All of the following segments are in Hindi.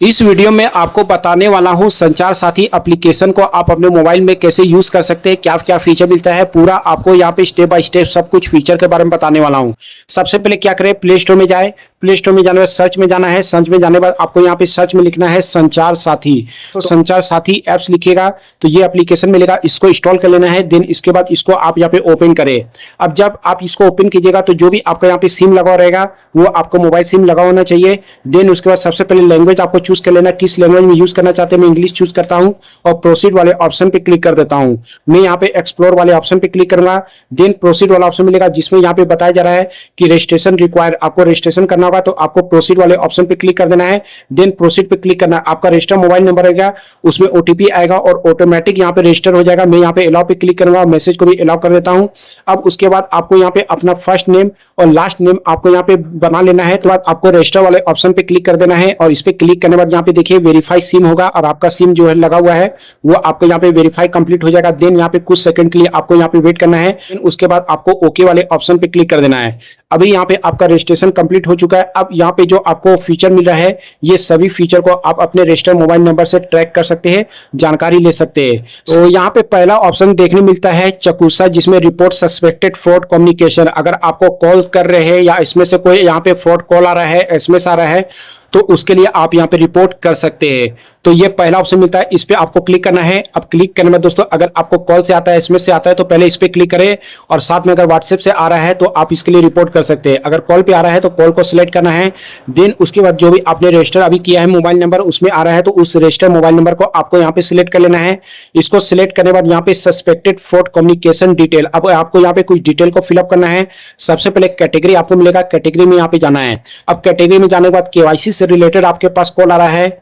इस वीडियो में आपको बताने वाला हूं संचार साथी एप्लीकेशन को आप अपने मोबाइल में कैसे यूज कर सकते हैं, क्या क्या फीचर मिलता है, पूरा आपको यहां पे स्टेप बाय स्टेप सब कुछ फीचर के बारे में बताने वाला हूं। सबसे पहले क्या करें, प्ले स्टोर में जाए। प्ले स्टोर में जाने के बाद सर्च में जाना है। सर्च में जाने के बाद आपको यहाँ पे सर्च में लिखना है संचार साथी। तो संचार साथी एप्स लिखिएगा तो ये एप्लीकेशन मिलेगा, इसको इंस्टॉल कर लेना है। देन इसके बाद इसको आप यहाँ पे ओपन करें। अब जब आप इसको ओपन कीजिएगा तो जो भी आपका यहाँ पे सिम लगा रहेगा वो आपको मोबाइल सिम लगा होना चाहिए। देन उसके बाद सबसे पहले लैंग्वेज आपको चूज कर लेना, किस लैंग्वेज में यूज करना चाहते हैं। मैं इंग्लिश चूज करता हूं और प्रोसीड वाले ऑप्शन पे क्लिक कर देता हूं। मैं यहाँ पे एक्सप्लोर वाले ऑप्शन पे क्लिक करूंगा। देन प्रोसीड वाला ऑप्शन मिलेगा जिसमें यहाँ पे बताया जा रहा है कि रजिस्ट्रेशन रिक्वायर, आपको रजिस्ट्रेशन करना होगा तो आपको प्रोसीड वाले ऑप्शन पे क्लिक कर देना है। देन प्रोसीड पे क्लिक करना है। आपका रजिस्टर मोबाइल नंबर रहेगा, उसमें ओटीपी आएगा और ऑटोमेटिक यहाँ पे रजिस्टर हो जाएगा। मैं यहाँ पे अलाउ पे क्लिक करूंगा, मैसेज को भी अलाउ कर देता हूं। अब उसके बाद आपको यहाँ पे अपना फर्स्ट नेम और लास्ट नेम आपको यहाँ पे बना लेना है। तो बाद आपको रजिस्टर वाले ऑप्शन पे क्लिक कर देना है और इस पे क्लिक करने के बाद यहाँ पे देखिए वेरीफाई सिम होगा और आपका सिम जो है लगा हुआ है वो आपको यहाँ पे वेरीफाई कंप्लीट हो जाएगा। देन यहाँ पे कुछ सेकंड के लिए आपको यहाँ पे वेट करना है। उसके बाद आपको ओके वाले ऑप्शन पे क्लिक कर देना है। अभी यहाँ पे आपका रजिस्ट्रेशन कंप्लीट हो चुका है। अब यहाँ पे जो आपको फीचर मिल रहा है ये सभी फीचर को आप अपने रजिस्टर मोबाइल नंबर से ट्रैक कर सकते हैं, जानकारी ले सकते हैं। तो यहाँ पे पहला ऑप्शन देखने मिलता है चकुसा, जिसमें रिपोर्ट सस्पेक्टेड फ्रॉड कम्युनिकेशन। अगर आपको कॉल कर रहे हैं या इसमें से कोई यहाँ पे फ्रॉड कॉल आ रहा है, एसएमएस आ रहा है, तो उसके लिए आप यहाँ पे रिपोर्ट कर सकते हैं। तो ये पहला ऑप्शन मिलता है, इस पे आपको क्लिक करना है। अब क्लिक करने में दोस्तों अगर आपको कॉल से आता है, एसएमएस से आता है तो पहले इस पे क्लिक करें और साथ में अगर व्हाट्सएप से आ रहा है तो आप इसके लिए रिपोर्ट कर सकते हैं। अगर कॉल पे आ रहा है तो कॉल को सिलेक्ट करना है। देन उसके बाद जो भी आपने रजिस्टर अभी किया है मोबाइल नंबर उसमें आ रहा है तो उस रजिस्टर मोबाइल नंबर को आपको यहाँ पे सिलेक्ट कर लेना है। इसको सिलेक्ट करने के बाद यहाँ पे सस्पेक्टेड फ्रॉड कम्युनिकेशन डिटेल, अब आपको यहाँ पे कुछ डिटेल को फिलअप करना है। सबसे पहले कैटेगरी आपको मिलेगा, कैटेगरी में यहाँ पे जाना है। अब कैटेगरी में जाने के बाद केवाईसी से रिलेटेड आपके पास कॉल आ रहा है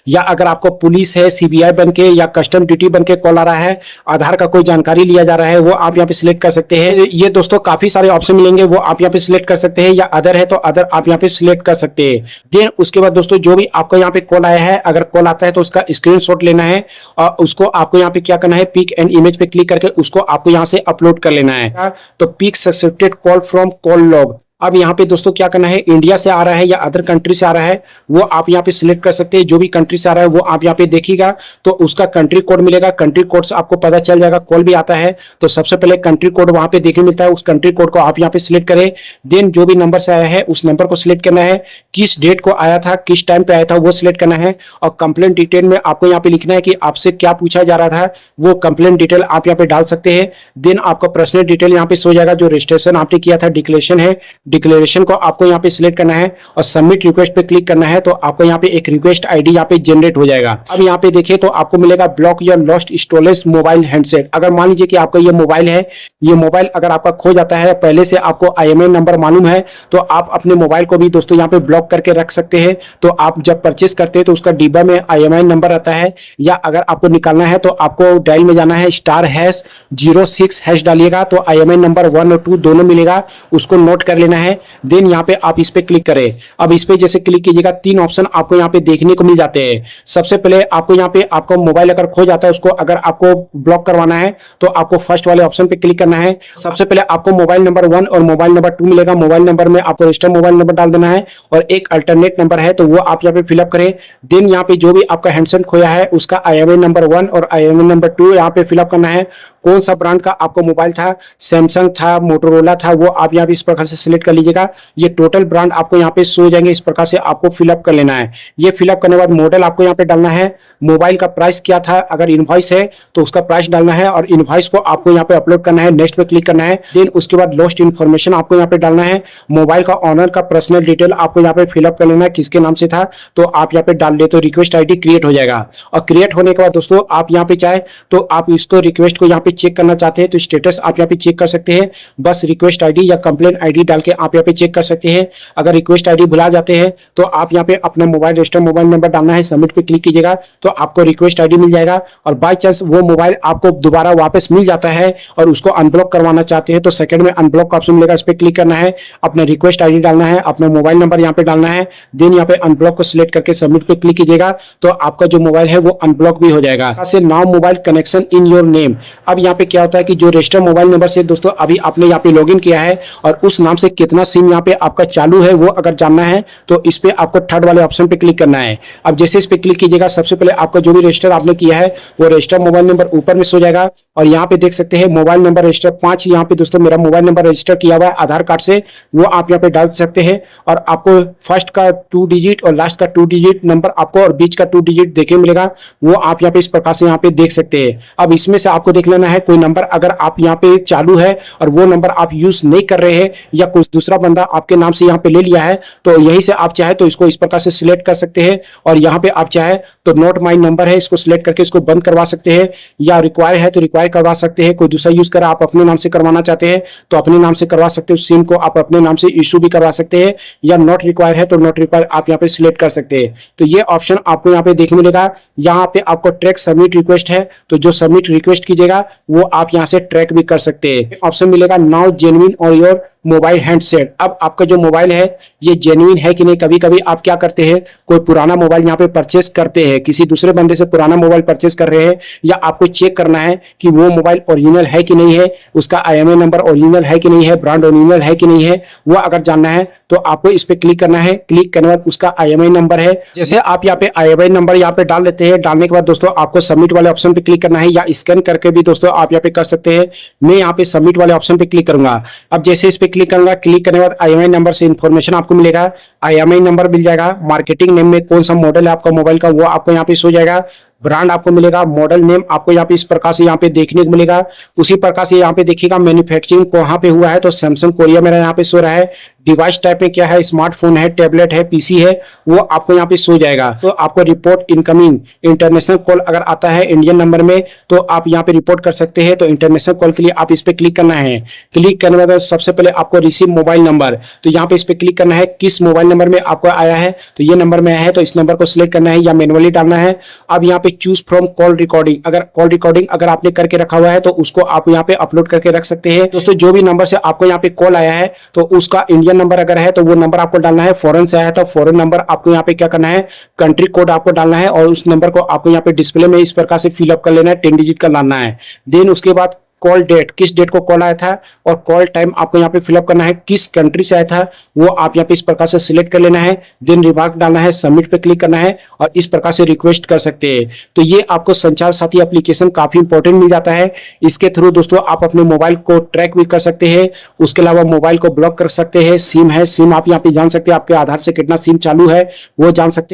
या अगर आपको पुलिस है, सीबीआई बनके या कस्टम ड्यूटी बनके कॉल आ रहा है, आधार का कोई जानकारी लिया जा रहा है, वो आप यहाँ पे सिलेक्ट कर सकते हैं। ये दोस्तों काफी सारे ऑप्शन मिलेंगे, वो आप यहाँ पे सिलेक्ट कर सकते हैं, या अदर है तो अदर आप यहाँ पे सिलेक्ट कर सकते हैं। देन उसके बाद दोस्तों जो भी आपको यहाँ पे कॉल आया है, अगर कॉल आता है तो उसका स्क्रीनशॉट लेना है और उसको आपको यहाँ पे क्या करना है, पिक एंड इमेज पे क्लिक करके उसको आपको यहाँ से अपलोड कर लेना है। तो pick suspected call from call log. अब यहाँ पे दोस्तों क्या करना है, इंडिया से आ रहा है या अदर कंट्री से आ रहा है वो आप यहाँ पे सिलेक्ट कर सकते हैं। जो भी कंट्री से आ रहा है वो आप यहाँ पे देखिएगा तो उसका कंट्री कोड मिलेगा, कंट्री कोड से आपको पता चल जाएगा। कॉल भी आता है तो सबसे पहले कंट्री कोड वहां पे देखने मिलता है, उस कंट्री कोड को आप यहाँ पे सिलेक्ट करें। देन जो भी नंबर से आया है उस नंबर को सिलेक्ट करना है, किस डेट को आया था, किस टाइम पे आया था वो सिलेक्ट करना है। और कंप्लेंट डिटेल में आपको यहाँ पे लिखना है कि आपसे क्या पूछा जा रहा था, वो कंप्लेंट डिटेल आप यहाँ पे डाल सकते हैं। देन आपका पर्सनल डिटेल यहाँ पे सो जाएगा, जो रजिस्ट्रेशन आपने किया था डिक्लेरेशन है, डिक्लेरेशन को आपको यहाँ पे सिलेक्ट करना है और सबमिट रिक्वेस्ट पे क्लिक करना है। तो आपको यहाँ पे एक रिक्वेस्ट आईडी यहाँ पे जनरेट हो जाएगा। अब यहाँ पे देखिए तो आपको मिलेगा block your lost storage mobile handset. अगर मान लीजिए कि आपका ये मोबाइल है, ये मोबाइल अगर आपका खो जाता है, पहले से आपको आईएमआई नंबर मालूम है तो आप अपने मोबाइल को भी दोस्तों यहाँ पे ब्लॉक करके रख सकते हैं। तो आप जब परचेस करते हैं तो उसका डिब्बा में आईएमआई नंबर आता है, या अगर आपको निकालना है तो आपको डायल में जाना है, *#06# डालिएगा तो आईएमआई नंबर 1 और 2 दोनों मिलेगा, उसको नोट कर लेना है। देन यहाँ पे आप इस पे क्लिक करें। अब इस पे जैसे क्लिक कीजिएगा तीन ऑप्शन आपको यहाँ पे देखने को मिल जाते हैं। सबसे पहले आपको यहाँ पे आपका मोबाइल अगर खो जाता है, उसको अगर आपको ब्लॉक करवाना है तो आपको फर्स्ट वाले ऑप्शन पे क्लिक करना है। सबसे पहले आपको मोबाइल नंबर 1 और मोबाइल नंबर 2 मिलेगा। मोबाइल नंबर में आपको रजिस्टर मोबाइल नंबर डाल देना है और एक अल्टरनेट नंबर है तो वो आप यहाँ पे फिलअप करें। देन यहाँ पे जो भी आपका हैंडसेट खोया है उसका आईएमआई नंबर 1 और आईएमआई नंबर 2 यहाँ पे फिलअप करना है। कौन सा ब्रांड का आपको मोबाइल था, सैमसंग था, मोटोरोला था, वो आप यहाँ पे इस प्रकार से सिलेक्ट कर लीजिएगा। ये टोटल ब्रांड आपको यहाँ पे सो जाएंगे, इस प्रकार से आपको फिलअप कर लेना है। ये फिलअप करने के बाद मॉडल आपको यहाँ पे डालना है, मोबाइल का प्राइस क्या था, अगर इनवॉइस है तो उसका प्राइस डालना है और इनवॉइस को आपको यहाँ पे अपलोड करना है, नेक्स्ट पे क्लिक करना है। देन उसके बाद लॉस्ट इन्फॉर्मेशन आपको यहाँ पे डालना है, मोबाइल का ऑनर का पर्सनल डिटेल आपको यहाँ पे फिलअप कर लेना है, किसके नाम से था तो आप यहाँ पे डाल दे तो रिक्वेस्ट आईडी क्रिएट हो जाएगा। और क्रिएट होने के बाद दोस्तों आप यहाँ पे चाहे तो आप इसको रिक्वेस्ट को यहाँ पे चेक करना चाहते हैं तो स्टेटस आप यहाँ पे चेक कर सकते हैं, बस रिक्वेस्ट आईडी या कंप्लेंट आईडी डाल के आप यहाँ पे चेक कर सकते हैं। अगर रिक्वेस्ट आईडी भुला जाते हैं तो आप यहाँ पे अपना मोबाइल रजिस्टर मोबाइल नंबर डालना है, सबमिट पे क्लिक कीजिएगा तो आपको रिक्वेस्ट आईडी मिल जाएगा। और बाय चांस वो मोबाइल आपको दोबारा वापस मिल जाता है और उसको अनब्लॉक करवाना चाहते हैं तो सेकंड में अनब्लॉक का ऑप्शन मिलेगा, इस पे क्लिक करना है, अपना रिक्वेस्ट आईडी डालना है, अपना मोबाइल नंबर यहाँ पे डालना है। देन यहाँ पे अनब्लॉक को सिलेक्ट करके सबमिट पे क्लिक कीजिएगा तो आपका जो मोबाइल है वो अनब्लॉक भी हो जाएगा। Now mobile connection in your name. अब यहाँ पे क्या होता है कि जो रजिस्टर मोबाइल नंबर से दोस्तों अभी आपने यहाँ पे लॉगिन किया है और उस नाम से कितना सिम यहाँ पे आपका चालू है वो अगर जानना है तो इस पे आपको थर्ड वाले ऑप्शन पे क्लिक करना है। अब जैसे इस पे क्लिक कीजिएगा, सबसे पहले आपका जो भी रजिस्टर आपने किया है वो रजिस्टर मोबाइल नंबर ऊपर में सो जाएगा और यहाँ पे देख सकते हैं मोबाइल नंबर रजिस्टर 5। यहाँ पे दोस्तों मेरा मोबाइल नंबर रजिस्टर किया हुआ है आधार कार्ड से, वो आप यहाँ पे डाल सकते हैं और आपको फर्स्ट का 2 डिजिट और लास्ट का 2 डिजिट नंबर आपको और बीच का 2 डिजिट देखने मिलेगा, वो आप यहाँ पे इस प्रकार से यहाँ पे देख सकते हैं। अब इसमें से आपको देख लेना है कोई नंबर अगर आप यहाँ पे चालू है और वो नंबर आप यूज नहीं कर रहे हैं या कुछ दूसरा बंदा आपके नाम से यहाँ पे ले लिया है तो यहीं से आप चाहे तो इसको इस प्रकार से सिलेक्ट कर सकते हैं और यहाँ पे आप चाहे तो नोट माई नंबर है इसको सिलेक्ट करके इसको बंद करवा सकते हैं या रिक्वायर है तो रिक्वायर करवा सकते हैं। कोई दूसरा यूज कर आप अपने नाम से करवाना चाहते हैं तो अपने नाम से करवा सकते हो, सिम को आप अपने नाम से इशू भी करवा सकते हैं या नॉट रिक्वायर है तो नॉट रिक्वायर आप यहाँ पे सिलेक्ट कर सकते हैं। तो ये ऑप्शन आपको यहाँ पे देखने मिलेगा। यहाँ पे आपको ट्रैक सबमिट रिक्वेस्ट है तो जो सबमिट रिक्वेस्ट कीजिएगा वो आप यहाँ से ट्रैक भी कर सकते हैं। ऑप्शन मिलेगा नाउ जेन्युइन और योर मोबाइल हैंडसेट। अब आपका जो मोबाइल है ये जेन्युइन है कि नहीं। कभी कभी आप क्या करते हैं, कोई पुराना मोबाइल यहाँ पे परचेस करते हैं, किसी दूसरे बंदे से पुराना मोबाइल परचेस कर रहे हैं या आपको चेक करना है कि वो मोबाइल ओरिजिनल है कि नहीं है, उसका IMEI नंबर ओरिजिनल है कि नहीं है, ब्रांड ओरिजिनल है कि नहीं है, वो अगर जानना है तो आपको इस पे क्लिक करना है। क्लिक करने के बाद उसका IMEI नंबर है, जैसे आप यहाँ पे IMEI नंबर यहाँ पे डाल लेते हैं। डालने के बाद दोस्तों आपको सबमिट वाले ऑप्शन पे क्लिक करना है या स्कैन करके भी दोस्तों आप यहाँ पे कर सकते हैं। मैं यहाँ पे सबमिट वाले ऑप्शन पे क्लिक करूंगा। अब जैसे इस पे क्लिक करूंगा, क्लिक करने के बाद IMEI नंबर से इंफॉर्मेशन आपको मिलेगा। IMEI नंबर मिल जाएगा, मार्केटिंग नेम में कौन सा मॉडल है आपका मोबाइल का वो आपको यहाँ पे सो जाएगा, ब्रांड आपको मिलेगा, मॉडल नेम आपको यहाँ पे इस प्रकार से यहाँ पे देखने को मिलेगा। उसी प्रकार से यहाँ पे देखिएगा मैन्युफैक्चरिंग कहाँ पे हुआ है तो सैमसंग कोरिया मेरा यहाँ पे सो रहा है। डिवाइस टाइप में क्या है, स्मार्टफोन है, टैबलेट है, PC है, वो आपको यहाँ पे सो जाएगा। तो आपको रिपोर्ट इनकमिंग इंटरनेशनल कॉल अगर आता है इंडियन नंबर में तो आप यहाँ पे रिपोर्ट कर सकते हैं। तो इंटरनेशनल कॉल के लिए आप इस पे क्लिक करना है। क्लिक करने के बाद सबसे पहले आपको रिसीव मोबाइल नंबर, तो यहाँ पे इस पे क्लिक करना है। किस मोबाइल नंबर में आपको आया है तो ये नंबर में आया है तो इस नंबर को सिलेक्ट करना है या मैनुअली डालना है। अब यहाँ पे चूज फ्रॉम कॉल रिकॉर्डिंग, अगर कॉल रिकॉर्डिंग अगर आपने करके रखा हुआ है तो उसको आप यहाँ पे अपलोड करके रख सकते हैं। दोस्तों जो भी नंबर से आपको यहाँ पे कॉल आया है तो उसका इंडियन नंबर अगर है तो वो नंबर आपको डालना है। फॉरेन से आया है तो फॉरेन नंबर आपको यहाँ पे क्या करना है, कंट्री कोड आपको डालना है और उस नंबर को आपको यहाँ पे डिस्प्ले में इस प्रकार से फिलअप कर लेना है, 10 डिजिट का डालना है। देन उसके बाद कॉल डेट, किस डेट को कॉल आया था और कॉल टाइम आपको यहाँ पे फिलअप करना है, किस कंट्री से आया था वो आप यहाँ पे इस प्रकार से सिलेक्ट कर लेना है। देन रिमार्क डालना है, सबमिट पे क्लिक करना है और इस प्रकार से रिक्वेस्ट कर सकते हैं। तो ये आपको संचार साथी एप्लीकेशन काफी इंपॉर्टेंट मिल जाता है। इसके थ्रू दोस्तों आप अपने मोबाइल को ट्रैक भी कर सकते हैं, उसके अलावा मोबाइल को ब्लॉक कर सकते हैं। सिम है, सिम आप यहाँ पे जान सकते हैं, आपके आधार से कितना सिम चालू है वो जान सकते हैं।